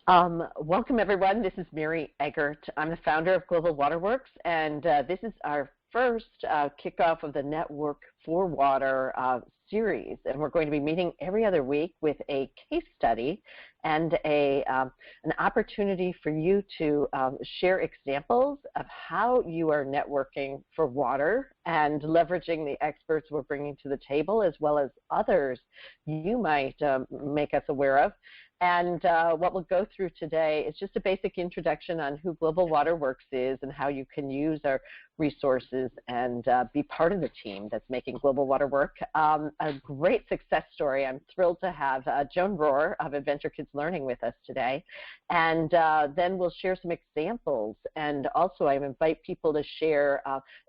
Welcome, everyone. This is Mary Eggert. I'm the founder of Global Waterworks, and this is our first kickoff of the Network for Water series. And we're going to be meeting every other week with a case study and an opportunity for you to share examples of how you are networking for water and leveraging the experts we're bringing to the table, as well as others you might make us aware of. And what we'll go through today is just a basic introduction on who Global Waterworks is and how you can use our resources and be part of the team that's making Global Water work. A great success story. I'm thrilled to have Joan Roehre of Adventure Kids Learning with us today. And then we'll share some examples. And also I invite people to share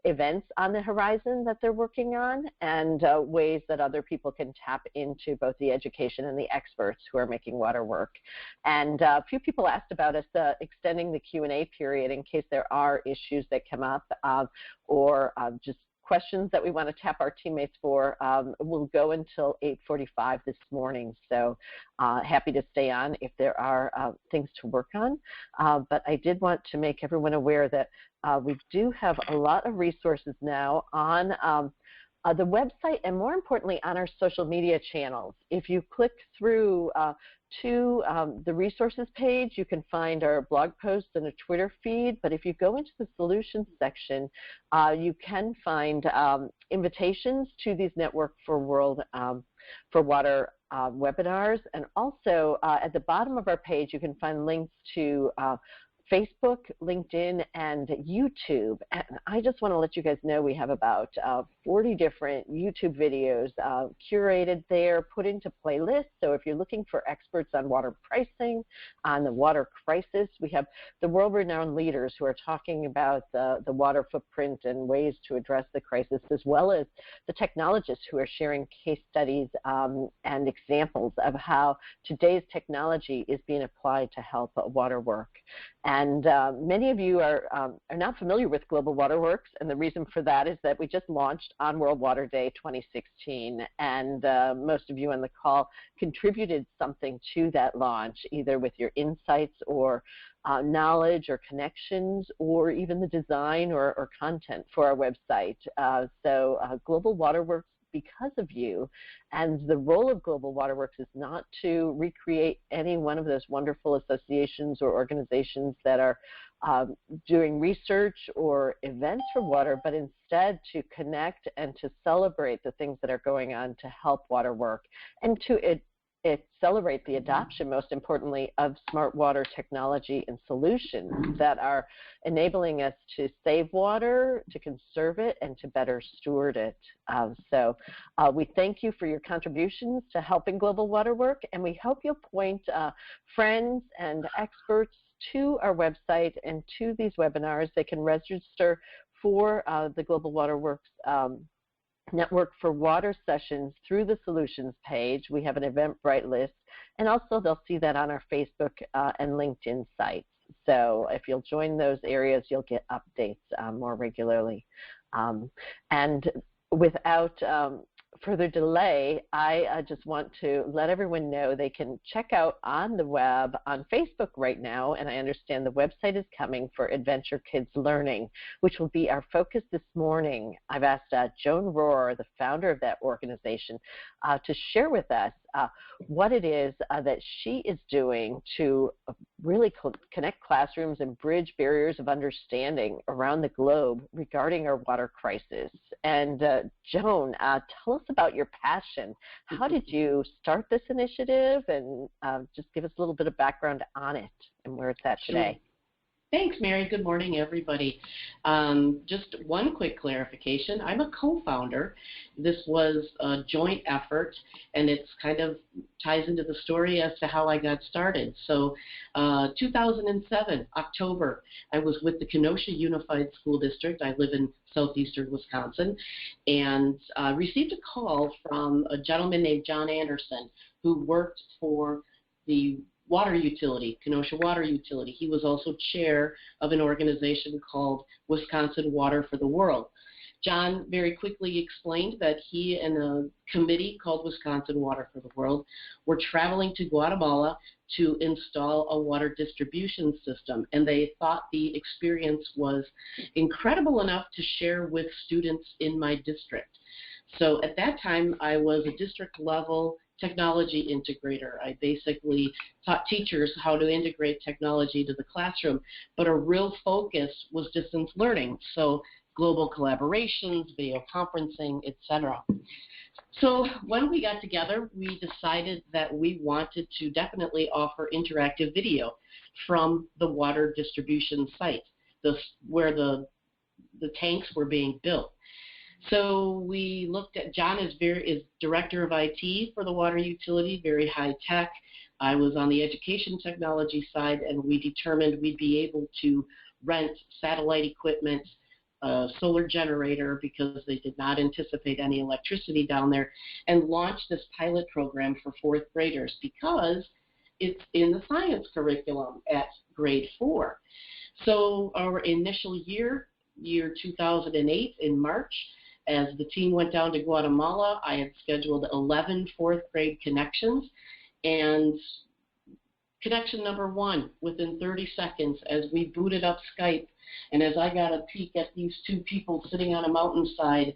events on the horizon that they're working on and ways that other people can tap into both the education and the experts who are making water work. And a few people asked about us extending the Q&A period in case there are issues that come up or just questions that we want to tap our teammates for. We'll go until 8:45 this morning, so happy to stay on if there are things to work on. But I did want to make everyone aware that we do have a lot of resources now on the website and, more importantly, on our social media channels. If you click through to the resources page, you can find our blog posts and a Twitter feed. But if you go into the solutions section, you can find invitations to these Network for Water webinars. And also at the bottom of our page, you can find links to Facebook, LinkedIn, and YouTube. And I just want to let you guys know we have about 40 different YouTube videos curated there, put into playlists. So if you're looking for experts on water pricing, on the water crisis, we have the world-renowned leaders who are talking about the water footprint and ways to address the crisis, as well as the technologists who are sharing case studies and examples of how today's technology is being applied to help water work. And many of you are not familiar with Global Waterworks, and the reason for that is that we just launched on World Water Day 2016, and most of you on the call contributed something to that launch, either with your insights or knowledge or connections, or even the design or content for our website. So Global Waterworks, because of you, and the role of Global Waterworks is not to recreate any one of those wonderful associations or organizations that are doing research or events for water, but instead to connect and to celebrate the things that are going on to help water work and to accelerate the adoption, most importantly, of smart water technology and solutions that are enabling us to save water, to conserve it, and to better steward it. So we thank you for your contributions to helping Global Water work, and we hope you'll point friends and experts to our website and to these webinars. They can register for the Global Waterworks Network for Water sessions through the solutions page. We have an Eventbrite list, and also they'll see that on our Facebook and LinkedIn sites. So if you'll join those areas, you'll get updates more regularly. And without further delay, I just want to let everyone know they can check out on the web, on Facebook right now, and I understand the website is coming for Adventure Kids Learning, which will be our focus this morning. I've asked Joan Roehre, the founder of that organization, to share with us what it is that she is doing to really connect classrooms and bridge barriers of understanding around the globe regarding our water crisis. And Joan, tell us about your passion. How did you start this initiative, and just give us a little bit of background on it and where it's at today. Sure. Thanks, Mary. Good morning, everybody. Just one quick clarification. I'm a co-founder. This was a joint effort, and it's kind of ties into the story as to how I got started. So 2007, October, I was with the Kenosha Unified School District. I live in southeastern Wisconsin, and received a call from a gentleman named John Anderson, who worked for the water utility, Kenosha Water Utility. He was also chair of an organization called Wisconsin Water for the World. John very quickly explained that he and a committee called Wisconsin Water for the World were traveling to Guatemala to install a water distribution system, and they thought the experience was incredible enough to share with students in my district. So at that time, I was a district level technology integrator. I basically taught teachers how to integrate technology to the classroom, but a real focus was distance learning, so global collaborations, video conferencing, etc. So when we got together, we decided that we wanted to definitely offer interactive video from the water distribution site, where the tanks were being built. So we looked at, John is director of IT for the water utility, very high tech. I was on the education technology side, and we determined we'd be able to rent satellite equipment, solar generator, because they did not anticipate any electricity down there, and launch this pilot program for fourth graders because it's in the science curriculum at grade 4. So our initial year 2008 in March, as the team went down to Guatemala, I had scheduled 11 fourth grade connections, and connection number 1, within 30 seconds, as we booted up Skype, and as I got a peek at these 2 people sitting on a mountainside,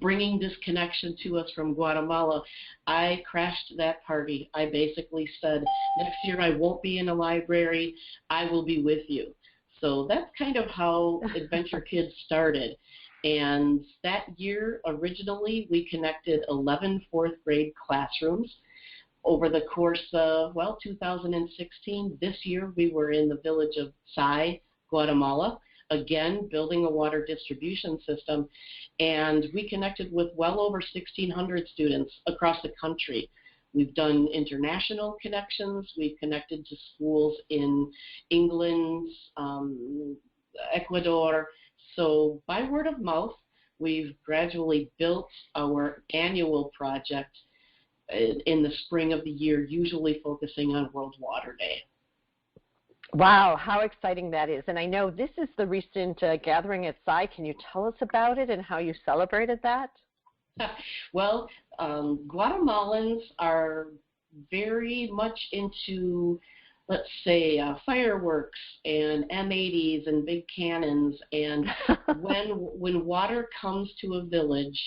bringing this connection to us from Guatemala, I crashed that party. I basically said, next year I won't be in a library, I will be with you. So that's kind of how Adventure Kids started. And that year, originally, we connected 11 fourth grade classrooms. Over the course of, 2016, this year, we were in the village of Sai, Guatemala, again, building a water distribution system. And we connected with well over 1,600 students across the country. We've done international connections. We've connected to schools in England, Ecuador. So by word of mouth, we've gradually built our annual project in the spring of the year, usually focusing on World Water Day. Wow, how exciting that is. And I know this is the recent gathering at Sai. Can you tell us about it and how you celebrated that? Well, Guatemalans are very much into, let's say, fireworks and M80s and big cannons. And when water comes to a village,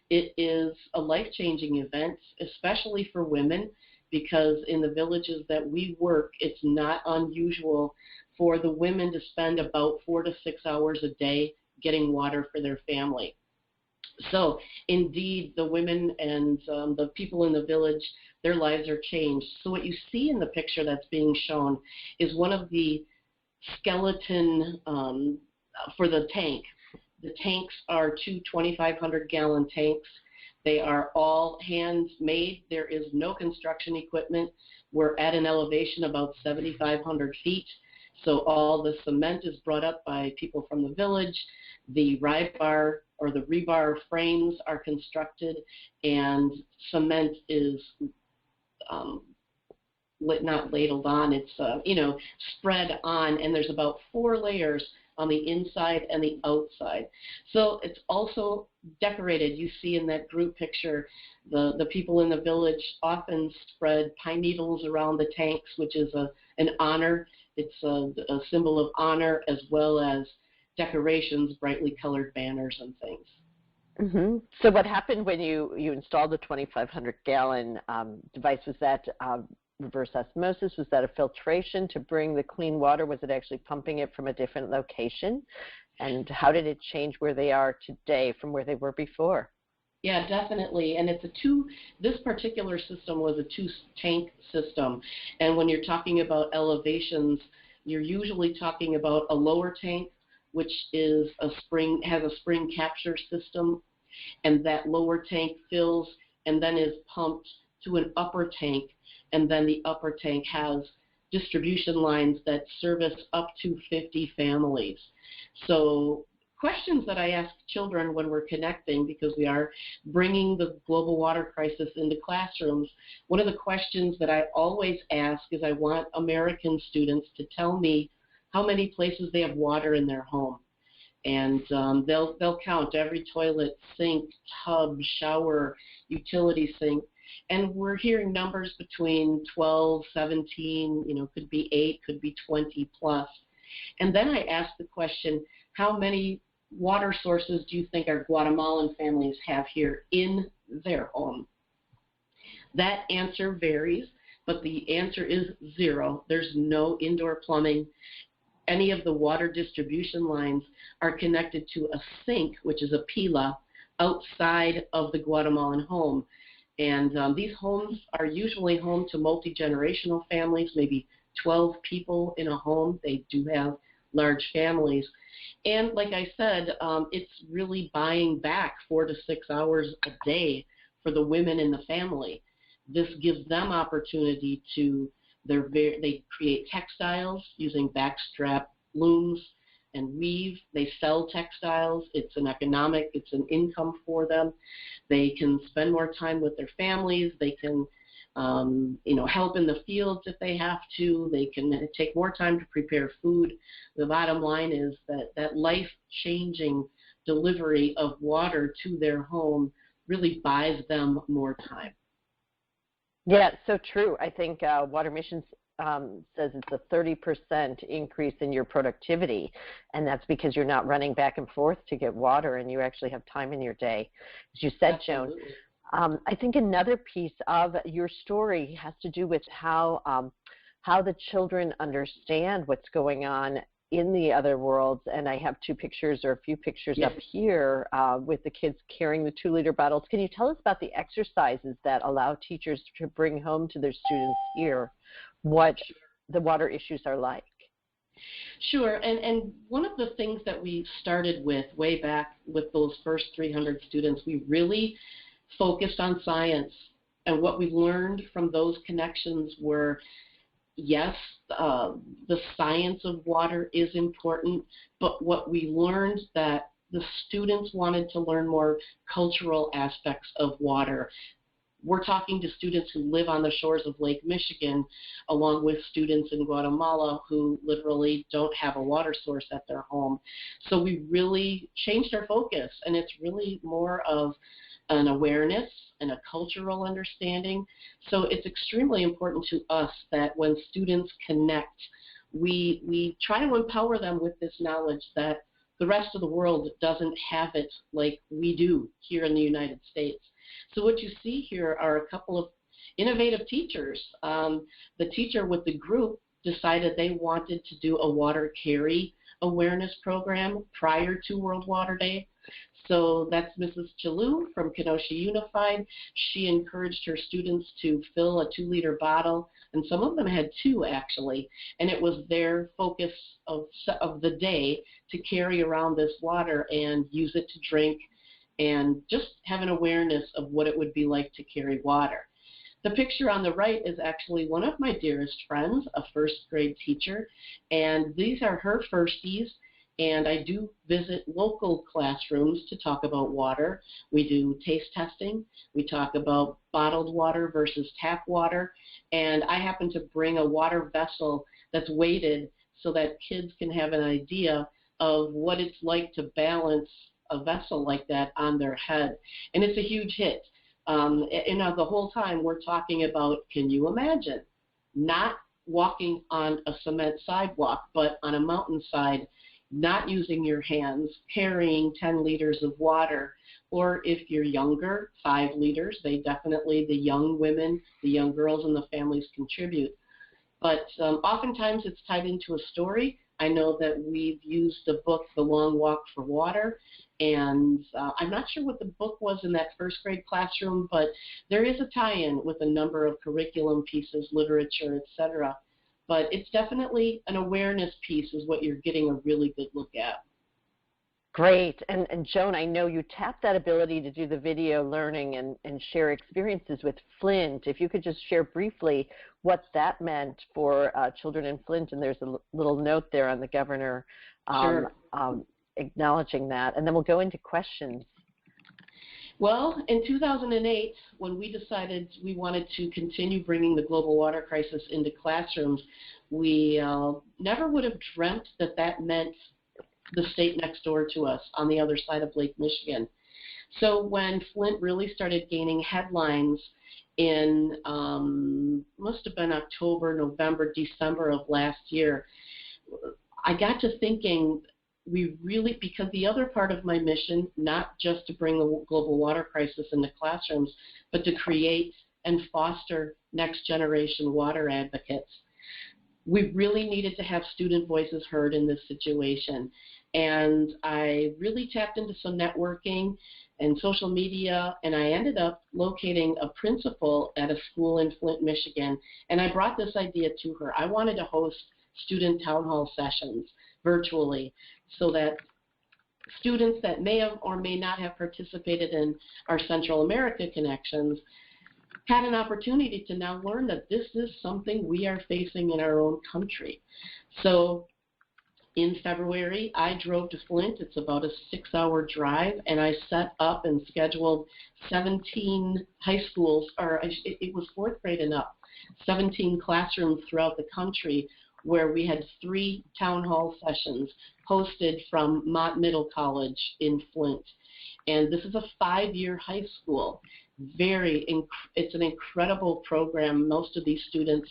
it is a life-changing event, especially for women, because in the villages that we work, it's not unusual for the women to spend about 4 to 6 hours a day getting water for their family. So, indeed, the women and the people in the village, their lives are changed. So what you see in the picture that's being shown is one of the skeleton for the tank. The tanks are 2 2,500-gallon tanks. They are all handmade. There is no construction equipment. We're at an elevation about 7,500 feet. So all the cement is brought up by people from the village. The rebar or the rebar frames are constructed, and cement is not ladled on. It's spread on, and there's about 4 layers on the inside and the outside. So it's also decorated. You see in that group picture, the people in the village often spread pine needles around the tanks, which is an honor. It's a symbol of honor, as well as decorations, brightly colored banners and things. Mm-hmm. So what happened when you installed the 2,500-gallon device? Was that reverse osmosis? Was that a filtration to bring the clean water? Was it actually pumping it from a different location? And how did it change where they are today from where they were before? Yeah, definitely. And this particular system was a 2-tank system. And when you're talking about elevations, you're usually talking about a lower tank, which is has a spring capture system, and that lower tank fills and then is pumped to an upper tank, and then the upper tank has distribution lines that service up to 50 families. So questions that I ask children when we're connecting, because we are bringing the global water crisis into classrooms, one of the questions that I always ask is I want American students to tell me how many places they have water in their home. And they'll count every toilet, sink, tub, shower, utility sink. And we're hearing numbers between 12, 17, could be 8, could be 20 plus. And then I asked the question, how many water sources do you think our Guatemalan families have here in their home? That answer varies, but the answer is 0. There's no indoor plumbing. Any of the water distribution lines are connected to a sink, which is a pila, outside of the Guatemalan home. And these homes are usually home to multi-generational families, maybe 12 people in a home. They do have large families. And like I said, it's really buying back 4 to 6 hours a day for the women in the family. This gives them opportunity to, they create textiles using backstrap looms and weave. They sell textiles. It's an income for them. They can spend more time with their families. They can help in the fields if they have to. They can take more time to prepare food. The bottom line is that life-changing delivery of water to their home really buys them more time. Yeah, it's so true. I think Water Missions says it's a 30% increase in your productivity, and that's because you're not running back and forth to get water, and you actually have time in your day. As you said, Absolutely. Joan, I think another piece of your story has to do with how the children understand what's going on in the other worlds, and I have a few pictures Yes. up here with the kids carrying the 2-liter bottles. Can you tell us about the exercises that allow teachers to bring home to their students here what the water issues are like? Sure, and one of the things that we started with way back with those first 300 students, we really focused on science, and what we learned from those connections were, yes, the science of water is important, but what we learned that the students wanted to learn more cultural aspects of water. We're talking to students who live on the shores of Lake Michigan, along with students in Guatemala who literally don't have a water source at their home. So we really changed our focus, and it's really more of an awareness and a cultural understanding. So it's extremely important to us that when students connect, we try to empower them with this knowledge that the rest of the world doesn't have it like we do here in the United States. So what you see here are a couple of innovative teachers. The teacher with the group decided they wanted to do a water carry awareness program prior to World Water Day. So that's Mrs. Chalou from Kenosha Unified. She encouraged her students to fill a 2-liter bottle, and some of them had 2 actually, and it was their focus of the day to carry around this water and use it to drink and just have an awareness of what it would be like to carry water. The picture on the right is actually one of my dearest friends, a 1st grade teacher, and these are her firsties. And I do visit local classrooms to talk about water. We do taste testing. We talk about bottled water versus tap water. And I happen to bring a water vessel that's weighted so that kids can have an idea of what it's like to balance a vessel like that on their head. And it's a huge hit. The whole time we're talking about, can you imagine, not walking on a cement sidewalk, but on a mountainside, not using your hands, carrying 10 liters of water, or if you're younger, 5 liters. The young women, the young girls in the families contribute. But oftentimes it's tied into a story. I know that we've used the book, The Long Walk for Water, and I'm not sure what the book was in that 1st grade classroom, but there is a tie-in with a number of curriculum pieces, literature, etc. But it's definitely an awareness piece is what you're getting a really good look at. Great. And Joan, I know you tapped that ability to do the video learning and share experiences with Flint. If you could just share briefly what that meant for children in Flint, and there's a little note there on the governor Sure. Acknowledging that, and then we'll go into questions. Well, in 2008, when we decided we wanted to continue bringing the global water crisis into classrooms, we never would have dreamt that that meant the state next door to us on the other side of Lake Michigan. So when Flint really started gaining headlines in, must have been October, November, December of last year, I got to thinking, we really, because the other part of my mission, not just to bring the global water crisis into classrooms, but to create and foster next generation water advocates, we really needed to have student voices heard in this situation. And I really tapped into some networking and social media, and I ended up locating a principal at a school in Flint, Michigan, and I brought this idea to her. I wanted to host student town hall sessions virtually so that students that may have or may not have participated in our Central America connections had an opportunity to now learn that this is something we are facing in our own country. So in February, I drove to Flint. It's about a 6-hour drive, and I set up and scheduled 17 high schools, or it was 4th grade and up, 17 classrooms throughout the country where we had 3 town hall sessions hosted from Mott Middle College in Flint. And this is a 5-year high school. It's an incredible program. Most of these students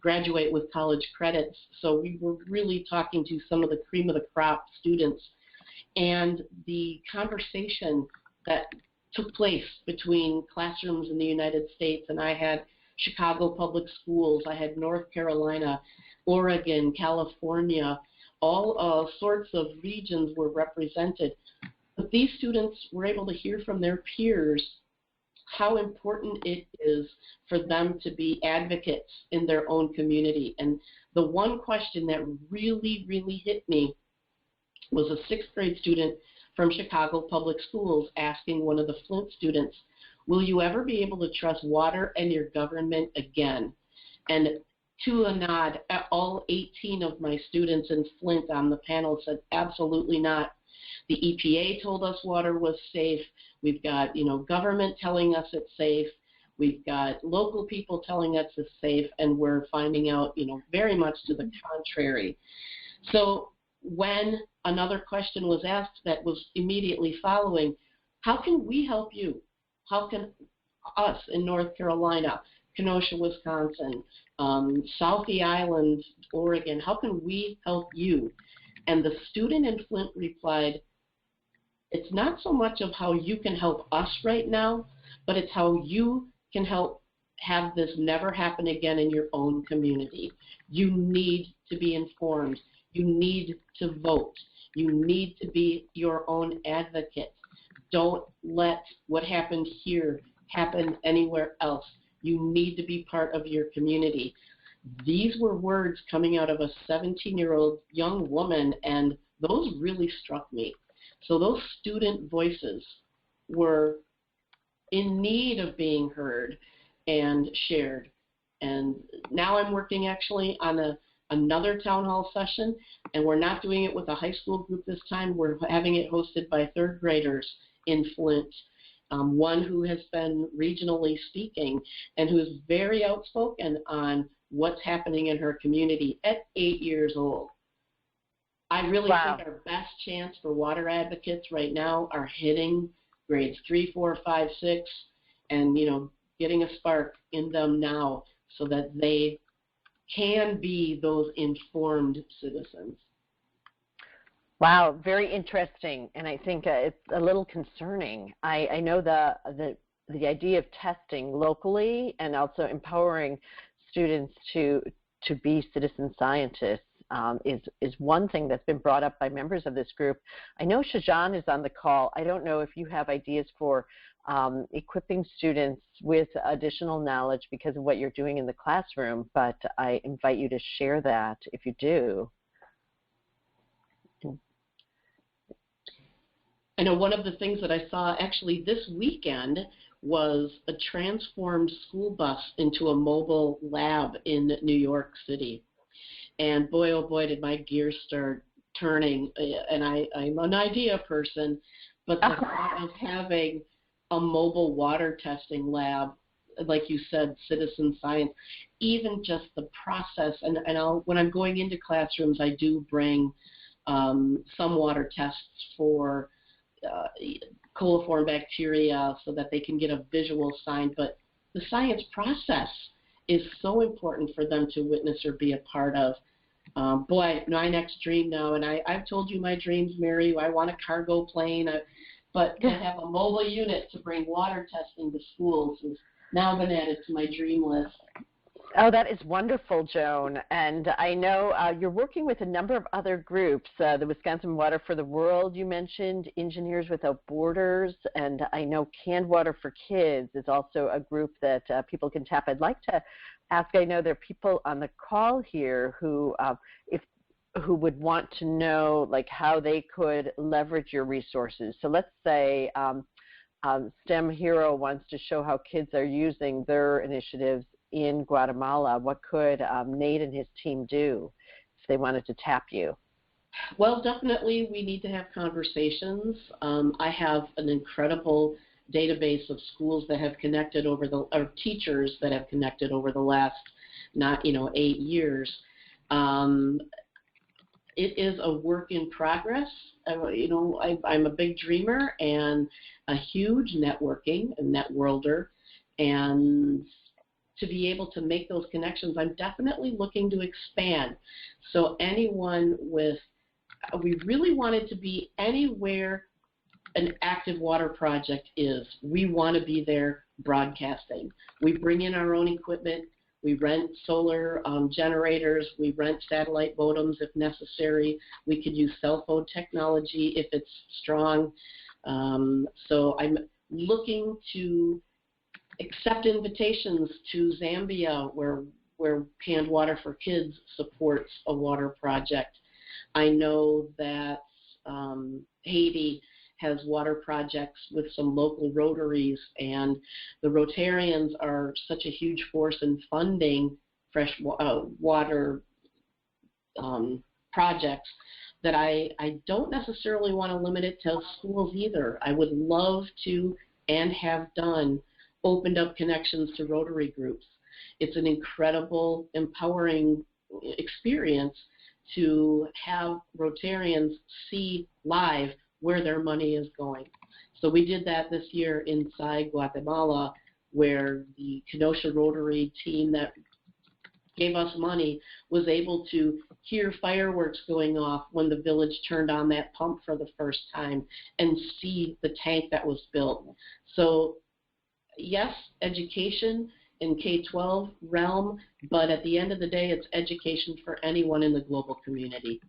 graduate with college credits, so we were really talking to some of the cream of the crop students. And the conversation that took place between classrooms in the United States, and I had Chicago Public Schools, I had North Carolina, Oregon, California, all sorts of regions were represented. But these students were able to hear from their peers how important it is for them to be advocates in their own community. And the one question that really, really hit me was a 6th grade student from Chicago Public Schools asking one of the Flint students, will you ever be able to trust water and your government again? And to a nod, all 18 of my students in Flint on the panel said, absolutely not. The EPA told us water was safe. We've got, government telling us it's safe. We've got local people telling us it's safe, and we're finding out, very much to the contrary. So when another question was asked that was immediately following, how can we help you? How can us in North Carolina, Kenosha, Wisconsin, Southie Island, Oregon, how can we help you? And the student in Flint replied, it's not so much of how you can help us right now, but it's how you can help have this never happen again in your own community. You need to be informed. You need to vote. You need to be your own advocate. Don't let what happened here happen anywhere else. You need to be part of your community. These were words coming out of a 17-year-old young woman, and those really struck me. So those student voices were in need of being heard and shared. And now I'm working actually on another town hall session, and we're not doing it with a high school group this time. We're having it hosted by 3rd graders in Flint. One who has been regionally speaking and who's very outspoken on what's happening in her community at 8 years old. I really think our best chance for water advocates right now are hitting grades 3, 4, 5, 6, and getting a spark in them now so that they can be those informed citizens. Wow, very interesting, and I think it's a little concerning. I know the idea of testing locally and also empowering students to be citizen scientists is one thing that's been brought up by members of this group. I know Shajan is on the call. I don't know if you have ideas for equipping students with additional knowledge because of what you're doing in the classroom, but I invite you to share that if you do. I know one of the things that I saw actually this weekend was a transformed school bus into a mobile lab in New York City. And boy, oh boy, did my gears start turning. And I'm an idea person, but the thought of having a mobile water testing lab, like you said, citizen science, even just the process. And when I'm going into classrooms, I do bring some water tests for coliform bacteria so that they can get a visual sign. But the science process is so important for them to witness or be a part of. Boy, my next dream now, and I've told you my dreams, Mary. I want a cargo plane, but to have a mobile unit to bring water testing to schools has now been added to my dream list. Oh, that is wonderful, Joan. And I know you're working with a number of other groups, the Wisconsin Water for the World you mentioned, Engineers Without Borders, and I know Canned Water for Kids is also a group that people can tap. I'd like to ask, I know there are people on the call here who would want to know like how they could leverage your resources. So let's say STEM Hero wants to show how kids are using their initiatives in Guatemala. What could Nate and his team do if they wanted to tap you? Well, definitely we need to have conversations. I have an incredible database of schools that have connected or teachers that have connected over the last 8 years. It is a work in progress. I'm a big dreamer and a huge net worlder, and to be able to make those connections, I'm definitely looking to expand. So anyone we really want it to be anywhere an active water project is. We want to be there broadcasting. We bring in our own equipment. We rent solar generators. We rent satellite modems if necessary. We could use cell phone technology if it's strong. So I'm looking to accept invitations to Zambia where Canned Water for Kids supports a water project. I know that Haiti has water projects with some local Rotaries, and the Rotarians are such a huge force in funding fresh water projects that I don't necessarily want to limit it to schools either. I would love to, and have done, opened up connections to Rotary groups. It's an incredible, empowering experience to have Rotarians see live where their money is going. So we did that this year inside Guatemala, where the Kenosha Rotary team that gave us money was able to hear fireworks going off when the village turned on that pump for the first time and see the tank that was built. So yes, education in K-12 realm, but at the end of the day, it's education for anyone in the global community.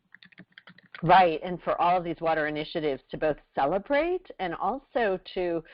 Right, and for all of these water initiatives to both celebrate and also to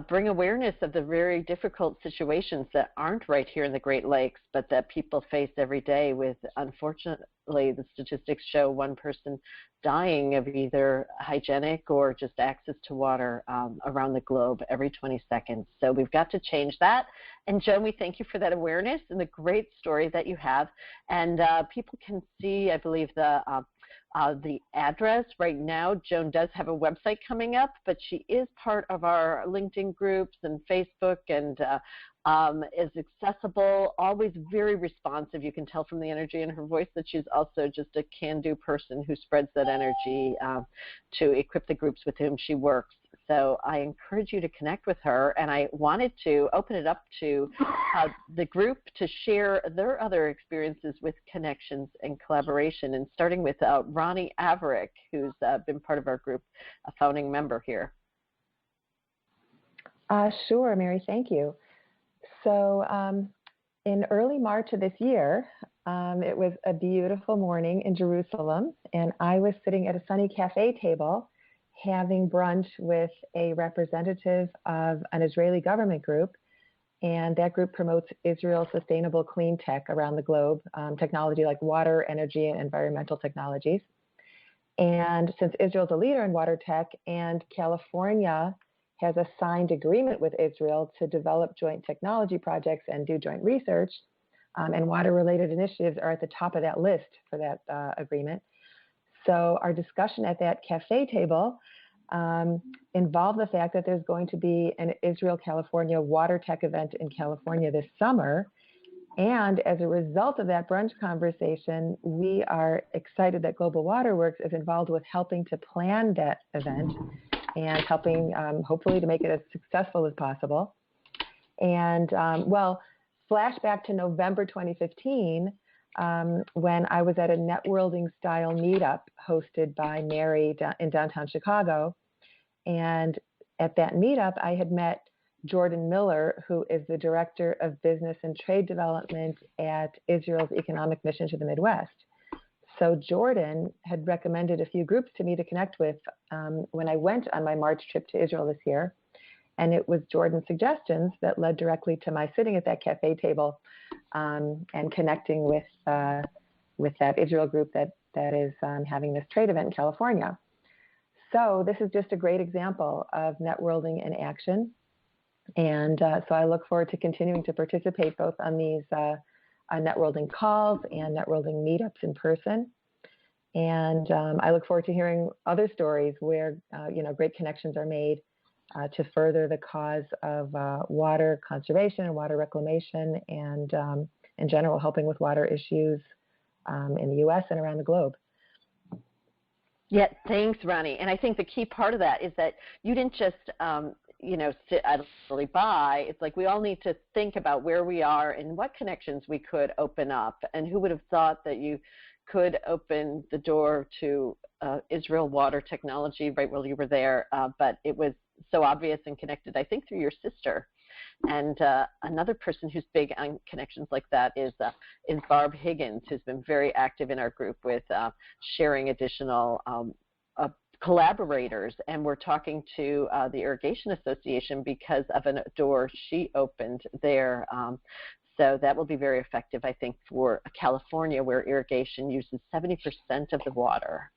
bring awareness of the very difficult situations that aren't right here in the Great Lakes, but that people face every day with, unfortunately, the statistics show one person dying of either hygienic or just access to water around the globe every 20 seconds. So we've got to change that. And Joan, we thank you for that awareness and the great story that you have. And people can see, I believe, the address right now. Joan does have a website coming up, but she is part of our LinkedIn groups and Facebook, and is accessible, always very responsive. You can tell from the energy in her voice that she's also just a can-do person who spreads that energy to equip the groups with whom she works. So I encourage you to connect with her, and I wanted to open it up to the group to share their other experiences with connections and collaboration, and starting with Ronnie Averick, who's been part of our group, a founding member here. Sure, Mary, thank you. So in early March of this year, it was a beautiful morning in Jerusalem, and I was sitting at a sunny cafe table having brunch with a representative of an Israeli government group, and that group promotes Israel's sustainable clean tech around the globe, technology like water, energy, and environmental technologies. And since Israel's a leader in water tech and California has a signed agreement with Israel to develop joint technology projects and do joint research, and water-related initiatives are at the top of that list for that agreement. So our discussion at that cafe table involved the fact that there's going to be an Israel-California water tech event in California this summer. And as a result of that brunch conversation, we are excited that Global Waterworks is involved with helping to plan that event and helping hopefully to make it as successful as possible. And well, flashback to November 2015, when I was at a networking style meetup hosted by Mary in downtown Chicago. And at that meetup, I had met Jordan Miller, who is the Director of Business and Trade Development at Israel's Economic Mission to the Midwest. So Jordan had recommended a few groups to me to connect with when I went on my March trip to Israel this year. And it was Jordan's suggestions that led directly to my sitting at that cafe table and connecting with that Israel group that is having this trade event in California. So this is just a great example of networking in action. And so I look forward to continuing to participate both on these networking calls and networking meetups in person. And I look forward to hearing other stories where great connections are made to further the cause of water conservation and water reclamation, and in general helping with water issues in the U.S. and around the globe. Yeah, thanks, Ronnie. And I think the key part of that is that you didn't just sit idly by. It's like we all need to think about where we are and what connections we could open up. And who would have thought that you could open the door to Israel water technology right while you were there? But it was so obvious and connected, I think, through your sister. And another person who's big on connections like that is Barb Higgins, who's been very active in our group with sharing additional collaborators. And we're talking to the Irrigation Association because of a door she opened there. So that will be very effective, I think, for California, where irrigation uses 70% of the water,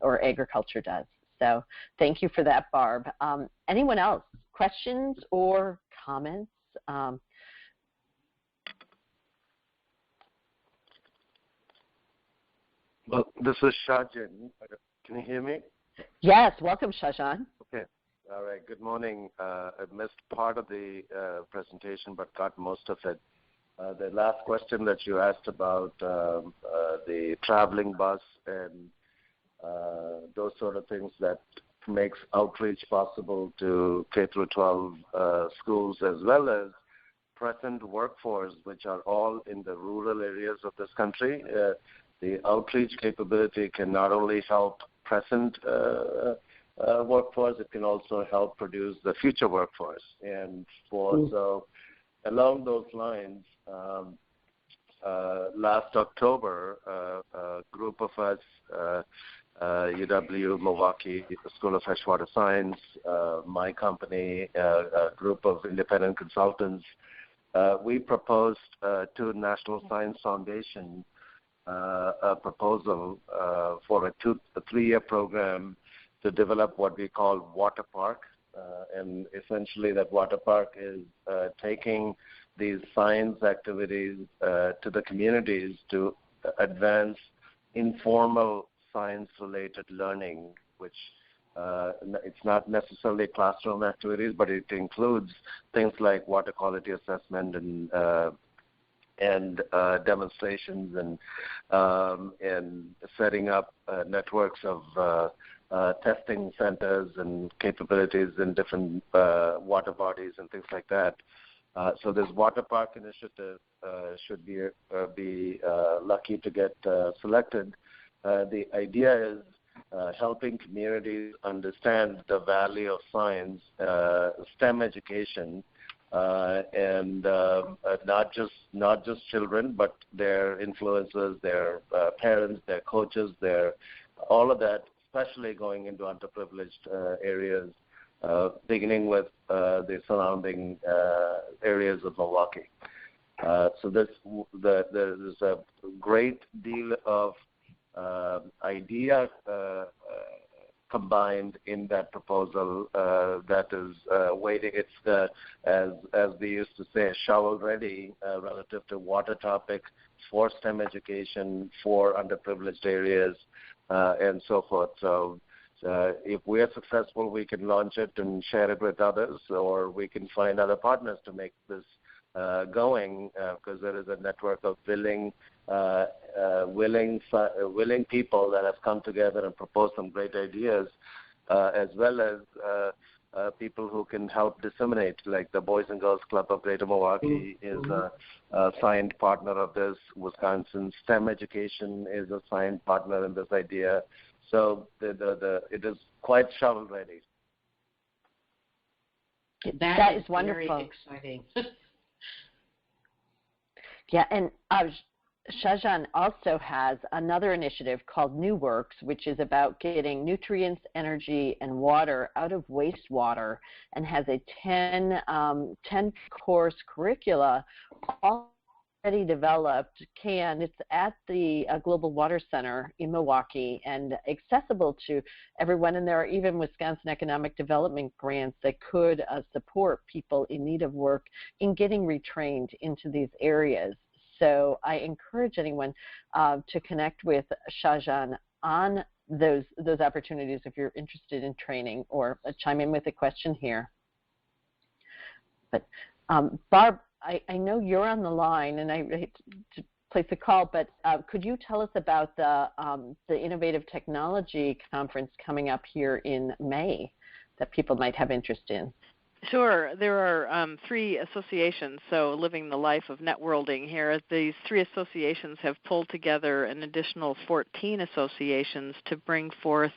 or agriculture does. So thank you for that, Barb. Anyone else? Questions or comments? Well, this is Shahjan. Can you hear me? Yes, welcome, Shahjan. Okay. All right. Good morning. I missed part of the presentation, but got most of it. The last question that you asked about the traveling bus and those sort of things that makes outreach possible to K through 12 schools, as well as present workforce, which are all in the rural areas of this country. The outreach capability can not only help present workforce, it can also help produce the future workforce. And so along those lines, last October, a group of us, UW Milwaukee School of Freshwater Science, my company, a group of independent consultants, we proposed to National Science Foundation a proposal for a 3-year program to develop what we call Water Park. And essentially that Water Park is taking these science activities to the communities to advance informal science-related learning, which it's not necessarily classroom activities, but it includes things like water quality assessment and demonstrations and setting up networks of testing centers and capabilities in different water bodies and things like that. So this Water Park initiative should be lucky to get selected. The idea is helping communities understand the value of science, STEM education, and not just children, but their influencers, their parents, their coaches, all of that, especially going into underprivileged areas, beginning with the surrounding areas of Milwaukee. So there's a great deal of idea combined in that proposal that is waiting. It's as we used to say, shovel ready relative to water topic for STEM education for underprivileged areas and so forth. So if we are successful, we can launch it and share it with others, or we can find other partners to make this going, because there is a network of willing people that have come together and proposed some great ideas, as well as people who can help disseminate, like the Boys and Girls Club of Greater Milwaukee is a signed partner of this. Wisconsin STEM Education is a signed partner in this idea. So it is quite shovel ready. That is wonderful. Very exciting. Yeah, and Shahjahan also has another initiative called New Works, which is about getting nutrients, energy, and water out of wastewater, and has a 10-course curricula already developed. It's at the Global Water Center in Milwaukee and accessible to everyone. And there are even Wisconsin Economic Development grants that could support people in need of work in getting retrained into these areas. So I encourage anyone to connect with Shahjahan on those opportunities if you're interested in training, or chime in with a question here. But Barb, I know you're on the line, and I hate to place a call, but could you tell us about the Innovative Technology Conference coming up here in May that people might have interest in? Sure. There are 3 associations, so Living the Life of Networlding here. These 3 associations have pulled together an additional 14 associations to bring forth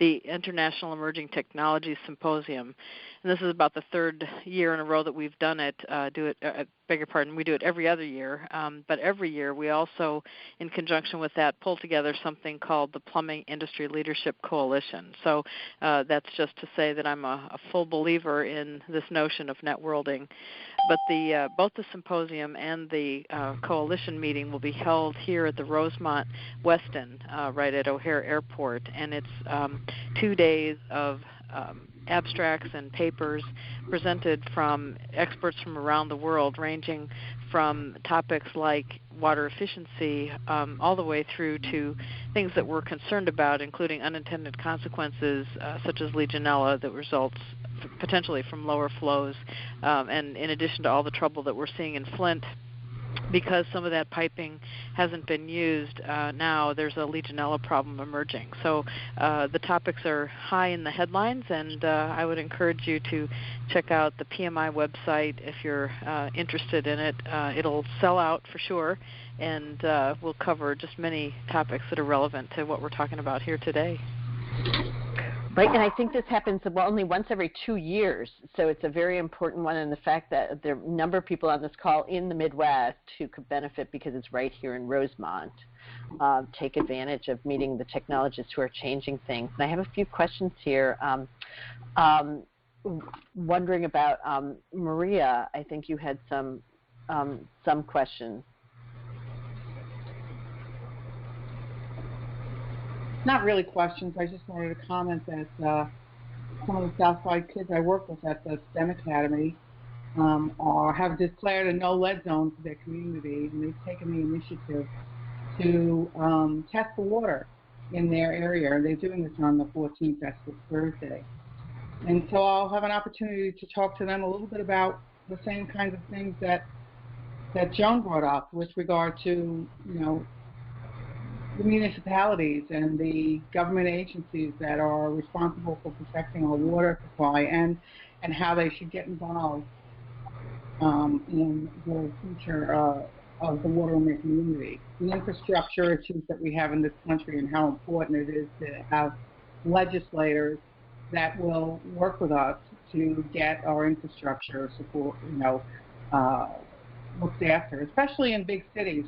the International Emerging Technology Symposium. And this is about the 3rd year in a row that we've done it. We do it every other year. But every year we also, in conjunction with that, pull together something called the Plumbing Industry Leadership Coalition. So that's just to say that I'm a full believer in this notion of networlding. But both the symposium and the coalition meeting will be held here at the Rosemont Westin, right at O'Hare Airport. And it's 2 days of abstracts and papers presented from experts from around the world, ranging from topics like water efficiency all the way through to things that we're concerned about, including unintended consequences such as Legionella that results potentially from lower flows, and in addition to all the trouble that we're seeing in Flint, because some of that piping hasn't been used, now there's a Legionella problem emerging. So the topics are high in the headlines, and I would encourage you to check out the PMI website if you're interested in it. It'll sell out for sure, and we'll cover just many topics that are relevant to what we're talking about here today. Right, and I think this happens only once every 2 years, so it's a very important one, and the fact that there are a number of people on this call in the Midwest who could benefit because it's right here in Rosemont. Take advantage of meeting the technologists who are changing things. And I have a few questions here. Wondering about Maria, I think you had some questions. Not really questions. I just wanted to comment that some of the Southside kids I work with at the STEM Academy have declared a no-lead zone for their community, and they've taken the initiative to test the water in their area. And they're doing this on the 14th, that's this Thursday. And so I'll have an opportunity to talk to them a little bit about the same kinds of things that Joan brought up with regard to, the municipalities and the government agencies that are responsible for protecting our water supply, and how they should get involved in the future of the water in their community. The infrastructure issues that we have in this country, and how important it is to have legislators that will work with us to get our infrastructure support, looked after, especially in big cities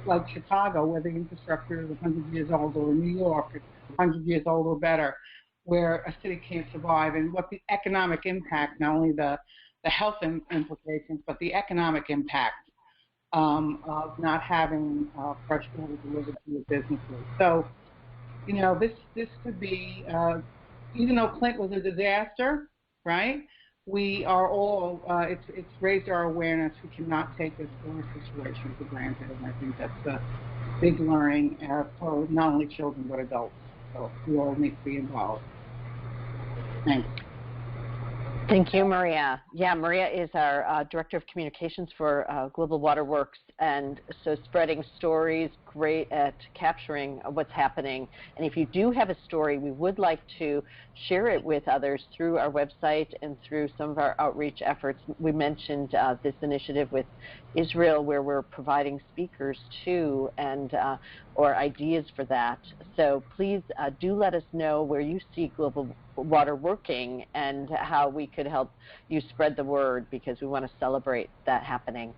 like Chicago, where the infrastructure is 100 years old, or New York is 100 years old or better, where a city can't survive, and what the economic impact, not only the health implications, but the economic impact of not having fresh water delivered to your businesses. So, this could be, even though Clint was a disaster, right? We are all, it's raised our awareness. We cannot take this water situation for granted, and I think that's a big learning for not only children but adults. So we all need to be involved. Thanks. Thank you, Maria. Yeah, Maria is our Director of Communications for Global Waterworks, and so spreading stories, great at capturing what's happening. And if you do have a story, we would like to share it with others through our website and through some of our outreach efforts. We mentioned this initiative with Israel where we're providing speakers too, and or ideas for that. So please do let us know where you see Global Water working and how we could help you spread the word, because we want to celebrate that happening.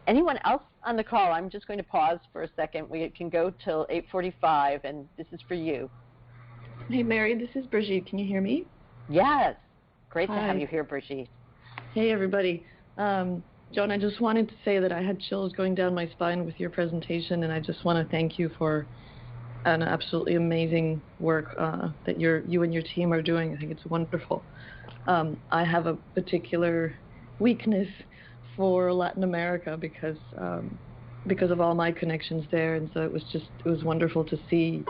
Anyone else on the call? I'm just going to pause for a second. We can go till 8:45, and this is for you. Hey, Mary, this is Brigitte. Can you hear me? Yes. Great Hi. to have you here, Brigitte. Hey, everybody. Joan, I just wanted to say that I had chills going down my spine with your presentation, and I just want to thank you for an absolutely amazing work that you and your team are doing. I think it's wonderful. I have a particular weakness for Latin America because of all my connections there, and so it was wonderful to see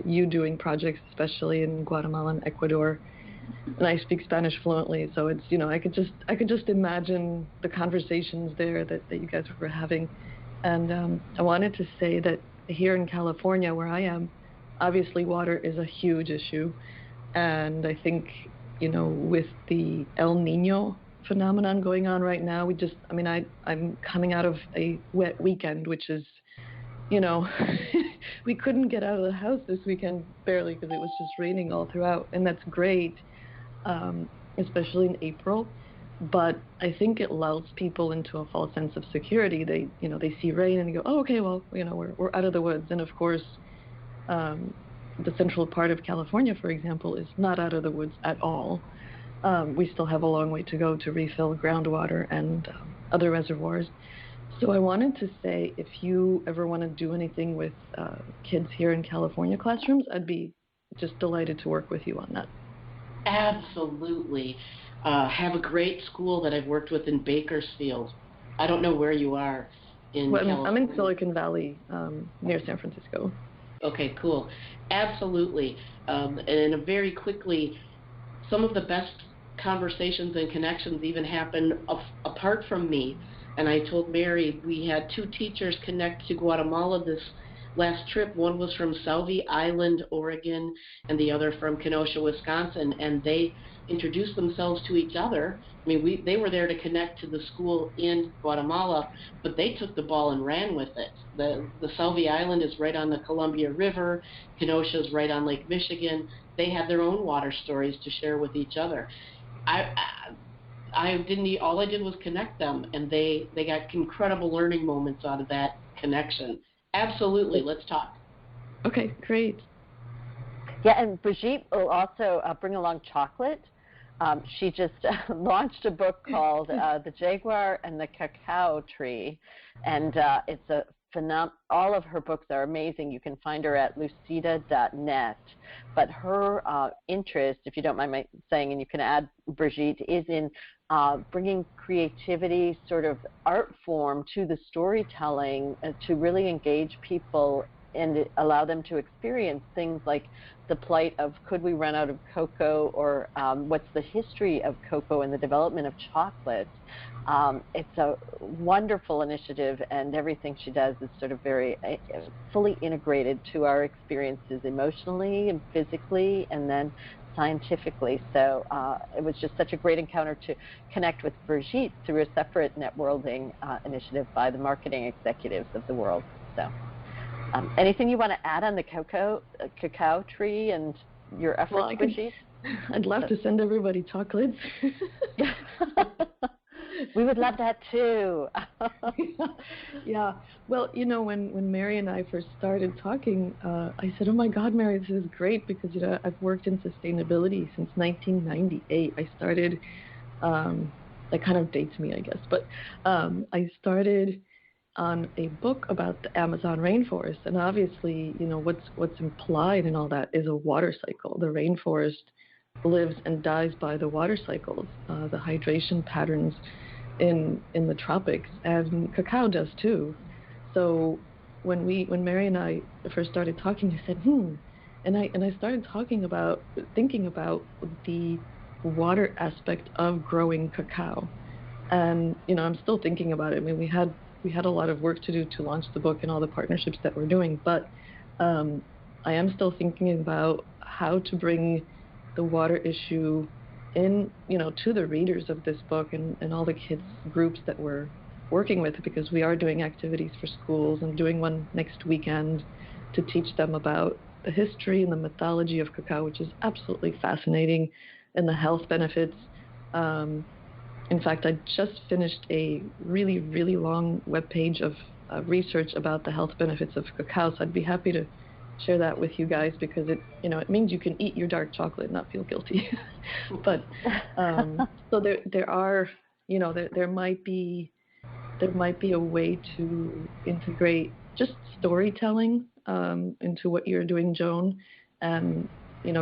you doing projects, especially in Guatemala and Ecuador. And I speak Spanish fluently, so it's, you know, I could just imagine the conversations there that you guys were having. And I wanted to say that here in California, where I am, obviously water is a huge issue, and I think, you know, with the El Nino phenomenon going on right now, I'm coming out of a wet weekend, which is, you know, we couldn't get out of the house this weekend barely because it was just raining all throughout, and that's great, especially in April. But I think it lulls people into a false sense of security. They see rain and they go, oh, okay, well, you know, we're out of the woods. And of course, the central part of California, for example, is not out of the woods at all. We still have a long way to go to refill groundwater and other reservoirs. So I wanted to say, if you ever want to do anything with kids here in California classrooms, I'd be just delighted to work with you on that. Absolutely. Have a great school that I've worked with in Bakersfield. I don't know where you are in California. I'm in Silicon Valley, near San Francisco. Okay, cool. Absolutely. And very quickly, some of the best conversations and connections even happen apart from me. And I told Mary we had 2 teachers connect to Guatemala this last trip. One was from Salvi Island, Oregon, and the other from Kenosha, Wisconsin, and they introduced themselves to each other. I mean, they were there to connect to the school in Guatemala, but they took the ball and ran with it. The Salvi Island is right on the Columbia River. Kenosha is right on Lake Michigan. They had their own water stories to share with each other. All I did was connect them, and they got incredible learning moments out of that connection. Absolutely, let's talk. Okay, great. Yeah, and Brigitte will also bring along chocolate. She just launched a book called The Jaguar and the Cacao Tree, and it's a all of her books are amazing. You can find her at lucida.net. But her interest, if you don't mind my saying, and you can add, Brigitte, is in bringing creativity, sort of art form, to the storytelling to really engage people and allow them to experience things like the plight of, could we run out of cocoa, or what's the history of cocoa and the development of chocolate. It's a wonderful initiative, and everything she does is sort of very fully integrated to our experiences emotionally and physically and then scientifically. So it was just such a great encounter to connect with Brigitte through a separate networking initiative by the marketing executives of the world. So anything you want to add on the cacao tree and your efforts, Brigitte? I'd love to send everybody chocolates. We would love that too. Yeah. Well, you know, when Mary and I first started talking, I said, oh my God, Mary, this is great, because, you know, I've worked in sustainability since 1998. I started, that kind of dates me, I guess, but I started on a book about the Amazon rainforest, and obviously, you know, what's implied in all that is a water cycle. The rainforest lives and dies by the water cycles, the hydration patterns in the tropics, and cacao does too. So when Mary and I first started talking, I said, and I started thinking about the water aspect of growing cacao. And I'm still thinking about it. I mean, we had a lot of work to do to launch the book and all the partnerships that we're doing, but I am still thinking about how to bring the water issue in, to the readers of this book and all the kids groups that we're working with, because we are doing activities for schools and doing one next weekend to teach them about the history and the mythology of cacao, which is absolutely fascinating, and the health benefits. In fact, I just finished a really, really long webpage of research about the health benefits of cacao, so I'd be happy to share that with you guys, because it means you can eat your dark chocolate and not feel guilty. But so there are, there might be a way to integrate just storytelling into what you're doing, Joan, and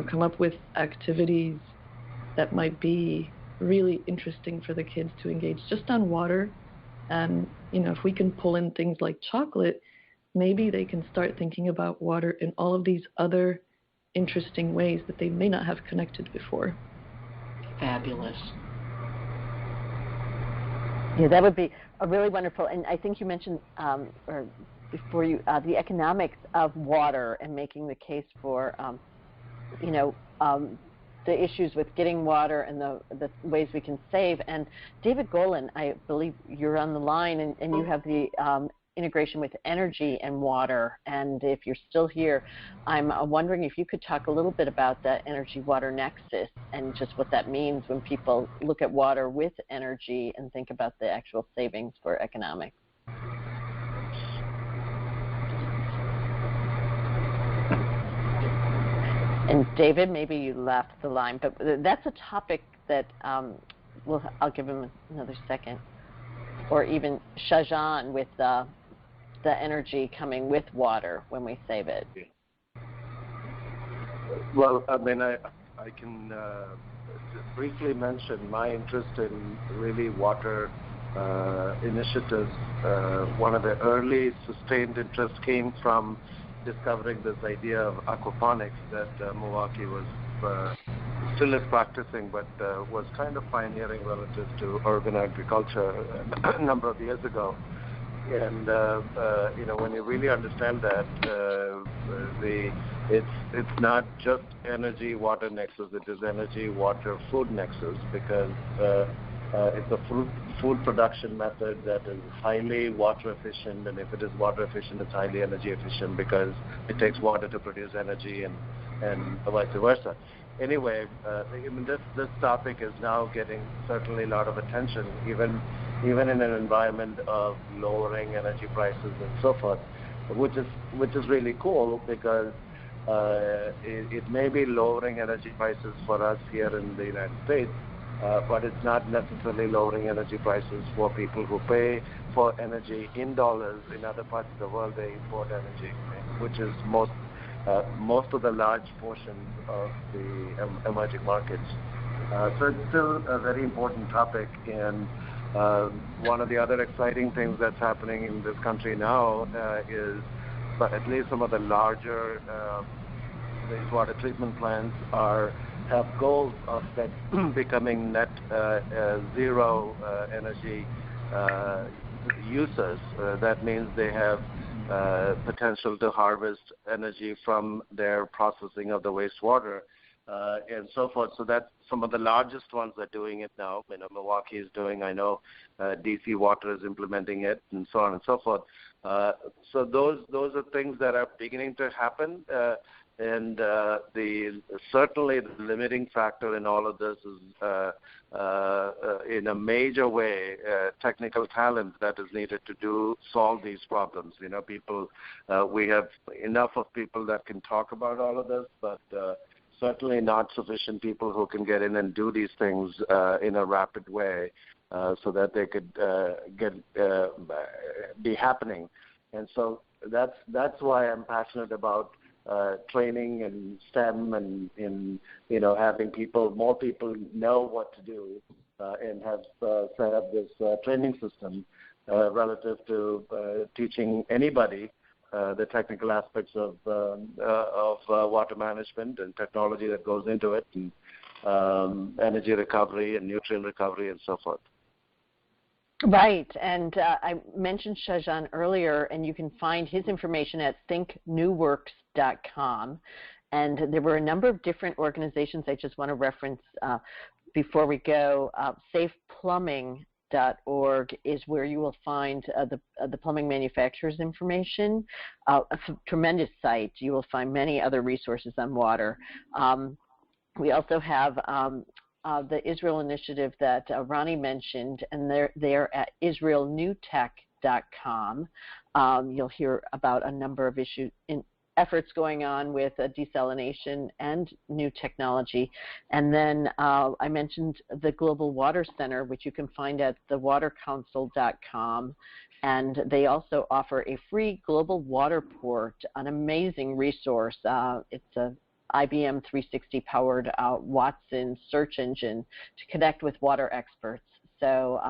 come up with activities that might be really interesting for the kids to engage just on water. And if we can pull in things like chocolate, maybe they can start thinking about water in all of these other interesting ways that they may not have connected before. Fabulous. Yeah, that would be a really wonderful. And I think you mentioned, or before you, the economics of water and making the case for, the issues with getting water and the ways we can save. And David Golan, I believe you're on the line, and you have the integration with energy and water. And if you're still here, I'm wondering if you could talk a little bit about that energy-water nexus and just what that means when people look at water with energy and think about the actual savings for economics. And David, maybe you left the line, but that's a topic that I'll give him another second. Or even Shajan with the energy coming with water when we save it. Well, I mean, I can just briefly mention my interest in really water initiatives. One of the early sustained interests came from discovering this idea of aquaponics that Milwaukee was still is practicing, but was kind of pioneering relative to urban agriculture a number of years ago. And when you really understand that, it's not just energy water nexus; it is energy water food nexus, because it's a food production method that is highly water efficient, and if it is water efficient, it's highly energy efficient because it takes water to produce energy, and vice versa. Anyway, this topic is now getting certainly a lot of attention, even in an environment of lowering energy prices and so forth, which is really cool, because it may be lowering energy prices for us here in the United States, but it's not necessarily lowering energy prices for people who pay for energy in dollars. In other parts of the world, they import energy, which is most of the large portions of the emerging markets. So it's still a very important topic, and one of the other exciting things that's happening in this country now is, but at least some of the larger wastewater treatment plants have goals of becoming net zero energy users. That means they have potential to harvest energy from their processing of the wastewater and so forth. So that's some of the largest ones are doing it now. Milwaukee is doing. I know DC Water is implementing it, and so on and so forth. So those are things that are beginning to happen. And certainly the limiting factor in all of this is, in a major way, technical talent that is needed to solve these problems. We have enough of people that can talk about all of this, but certainly not sufficient people who can get in and do these things in a rapid way, so that they could be happening. And so that's why I'm passionate about training and STEM and having more people know what to do, and have set up this training system relative to teaching anybody the technical aspects of water management and technology that goes into it, and energy recovery and nutrient recovery and so forth. Right, and I mentioned Shajan earlier, and you can find his information at thinknewworks.com. And there were a number of different organizations I just want to reference before we go. SafePlumbing.org is where you will find the plumbing manufacturer's information. A tremendous site. You will find many other resources on water. We also have the Israel initiative that Ronnie mentioned, and they're at israelnewtech.com. You'll hear about a number of efforts going on with desalination and new technology. And then I mentioned the Global Water Center, which you can find at thewatercouncil.com. And they also offer a free global water port, an amazing resource. It's a IBM 360 powered Watson search engine to connect with water experts. So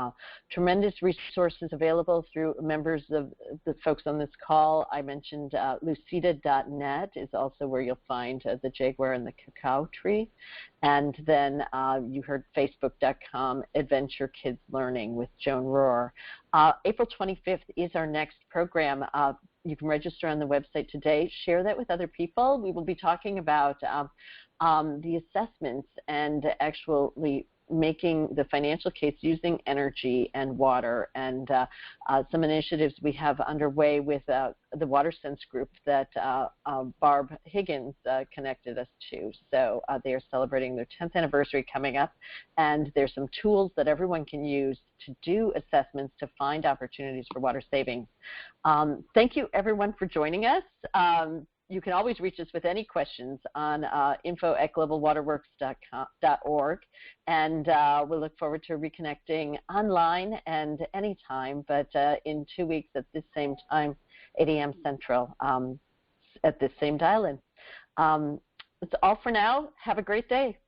tremendous resources available through members of the folks on this call. I mentioned lucida.net is also where you'll find the Jaguar and the Cacao tree. And then you heard facebook.com Adventure Kids Learning with Joan Roehre. April 25th is our next program. You can register on the website today. Share that with other people. We will be talking about the assessments and actually making the financial case using energy and water, and some initiatives we have underway with the WaterSense group that Barb Higgins connected us to. So they are celebrating their 10th anniversary coming up, and there's some tools that everyone can use to do assessments to find opportunities for water savings. Thank you, everyone, for joining us. You can always reach us with any questions on info@globalwaterworks.org, and we'll look forward to reconnecting online and anytime, but in 2 weeks at this same time, 8 a.m. Central, at this same dial-in. That's all for now. Have a great day.